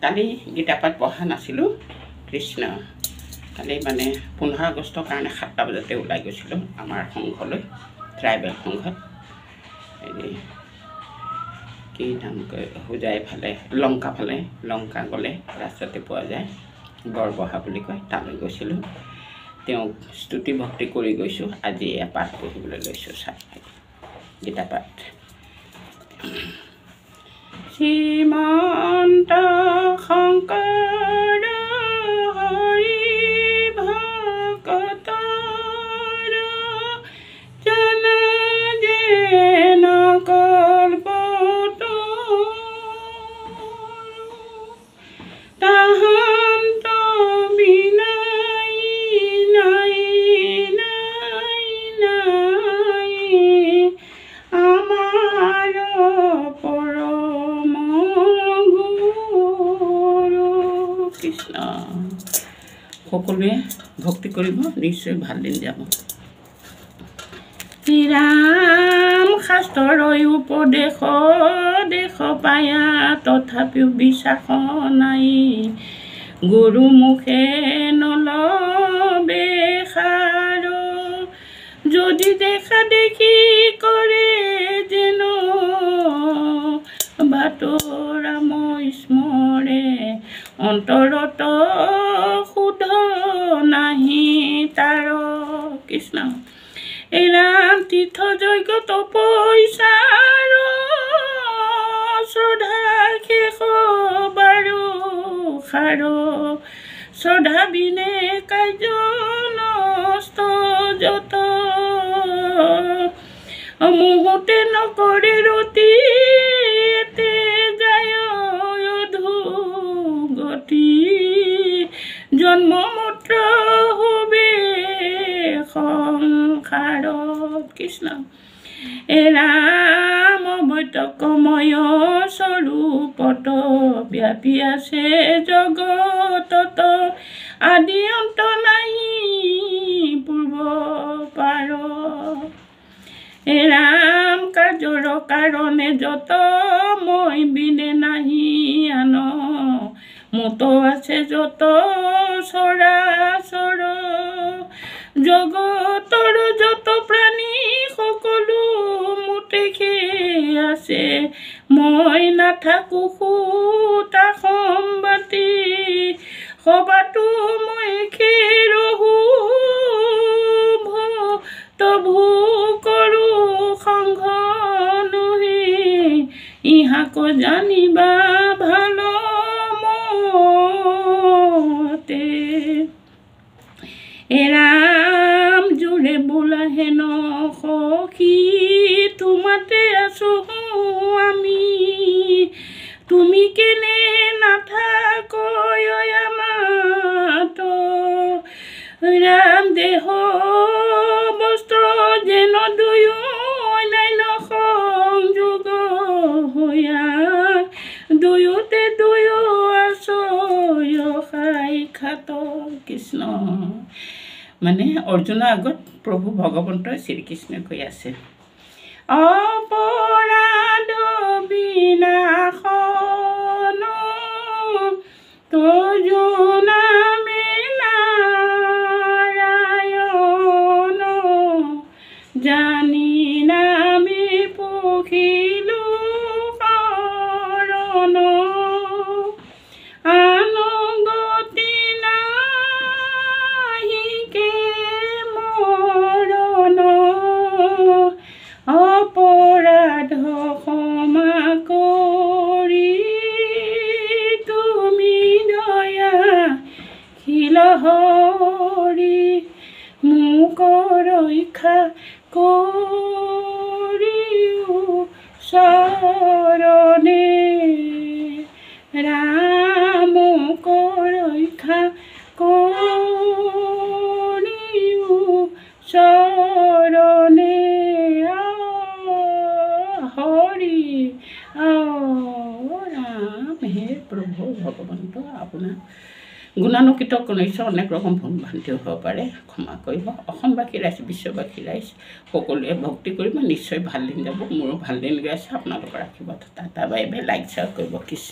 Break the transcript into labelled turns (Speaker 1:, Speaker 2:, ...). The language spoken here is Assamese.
Speaker 1: কালি গীতাপাঠ পঢ়া নাছিলোঁ কৃষ্ণ কালি মানে 15 আগষ্টৰ কাৰণে 7টা বজাতে ওলাই গৈছিলোঁ আমাৰ সংঘলৈ ট্ৰাইবেল সংঘত এই কি নাম কয় হোজাই ফালে লংকা গ'লে ৰাস্তাতে পোৱা যায় বৰবহা বুলি কয় তালৈ গৈছিলোঁ তেওঁক স্তুতি ভক্তি কৰি গৈছোঁ আজি পাঠ পঢ়িবলৈ লৈছোঁ গীতাপাঠ শ্ৰীমন্ত শংকৰ হৰি ভকতৰ জন যেন কল্পতো তাহান্ত বিনাই নাই নাই নাই আমাৰ কৃষ্ণ সকলোৱে ভক্তি কৰিব নিশ্চয় ভাল দিন যাব শ্ৰীৰাম শাস্ত্ৰৰ উপদেশ দেশ পায়া তথাপিও বিশ্বাস নাই গুৰু মুখে নলবে সাৰ যদি দেখা দেখি কৰে যেন বাটৰাম স্মৰে অন্তৰত শুদ্ধ নাহি তাৰ কৃষ্ণ এই ৰাম তীৰ্থ যজ্ঞ তপস্যাৰ শ্ৰদ্ধা শেষ বাৰু সাৰ শ্ৰদ্ধা বিনে কাৰ্য নষ্ট যত মুহূৰ্তে নকৰে ৰতি জন্ম মূত্ৰ হবে সংসাৰত কৃষ্ণ ৰাম বৈতকময় স্বৰূপত ব্যাপী আছে জগতত আদি অন্ত নাই পূৰ্ব পাৰ ৰাম কাৰ্যৰ কাৰণে যত মই বিনে নাহি আন মত আছে যত চৰাচৰ জগতৰ যত প্ৰাণী সকলো মোতেহে আছে মই নাথাকো সুতা সম্বাতি সবাতো মই ৰহো তভু কৰো সংঘ নহি ইহাক জানিবা ভাল ৰাম জোৰে বোলা হেন সখী তোমাতে আছো আমি তুমি কেনে নাথাক আমাত ৰাম দেহ বস্ত্ৰ যেন দুয়ো অন্যান্য সংযোগ হৈয়া দুয়োতে দুয়ো আছয় খাই খাত কৃষ্ণ মানে অৰ্জুনৰ আগত প্ৰভু ভগৱন্তই শ্ৰীকৃষ্ণই কৈ আছে অপৰাধ বিনাশন তজু নামে নাৰায়ণ জানি নামে পখিলো শৰণ অপৰাধ ক্ষমা কৰি তুমি দয়া শিল হৰি মোক ৰক্ষা কৰিও চৰণে ৰামক ৰক্ষা কৰিও চৰণে হৰি ৰাম হে প্ৰভু ভগৱন্ত আপোনাৰ গুণানুকৃত কৰিছে অনেক ৰকম ভুল ভ্ৰান্তিও হ'ব পাৰে ক্ষমা কৰিব অসমবাসী ৰাইজ বিশ্ববাসী ৰাইজ সকলোৱে ভক্তি কৰিব নিশ্চয় ভাল দিন যাব মোৰো ভাল দিন গৈ আছে আপোনালোকৰ আশীৰ্বাদ tata bye bye like share কৰিব কৃষ্ণ